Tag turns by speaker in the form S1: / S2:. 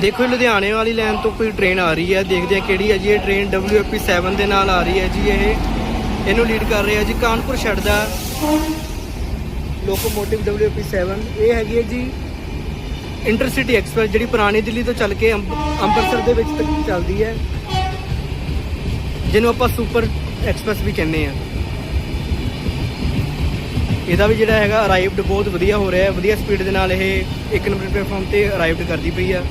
S1: ਦੇਖੋ ਲੁਧਿਆਣੇ ਵਾਲੀ ਲਾਈਨ ਤੋਂ ਕੋਈ ਟ੍ਰੇਨ ਆ ਰਹੀ ਹੈ, ਦੇਖਦੇ ਆ ਕਿਹੜੀ ਹੈ ਜੀ ਇਹ ਟ੍ਰੇਨ। WAP-7 ਦੇ ਨਾਲ ਆ ਰਹੀ ਹੈ ਜੀ ਇਹ। ਇਹਨੂੰ ਲੀਡ ਕਰ ਰਿਹਾ ਜੀ ਕਾਨਪੁਰ ਛੱਡਦਾ ਲੋਕੋਮੋਟਿਵ WAP-7। ਇਹ ਹੈਗੀ ਹੈ ਜੀ ਇੰਟਰਸਿਟੀ ਐਕਸਪ੍ਰੈਸ, ਜਿਹੜੀ ਪੁਰਾਣੀ ਦਿੱਲੀ ਤੋਂ ਚੱਲ ਕੇ ਅੰਮ੍ਰਿਤਸਰ ਦੇ ਵਿੱਚ ਤੱਕ ਚੱਲਦੀ ਹੈ, ਜਿਹਨੂੰ ਆਪਾਂ ਸੁਪਰ ਐਕਸਪ੍ਰੈਸ ਵੀ ਕਹਿੰਦੇ ਆ। ਇਹਦਾ ਵੀ ਜਿਹੜਾ ਹੈਗਾ ਅਰਾਈਵਡ ਬਹੁਤ ਵਧੀਆ ਹੋ ਰਿਹਾ ਹੈ, ਵਧੀਆ ਸਪੀਡ ਦੇ ਨਾਲ ਇਹ 1 ਨੰਬਰ ਪਲੇਟਫਾਰਮ ਤੇ ਅਰਾਈਵਡ ਕਰਦੀ ਪਈ ਆ।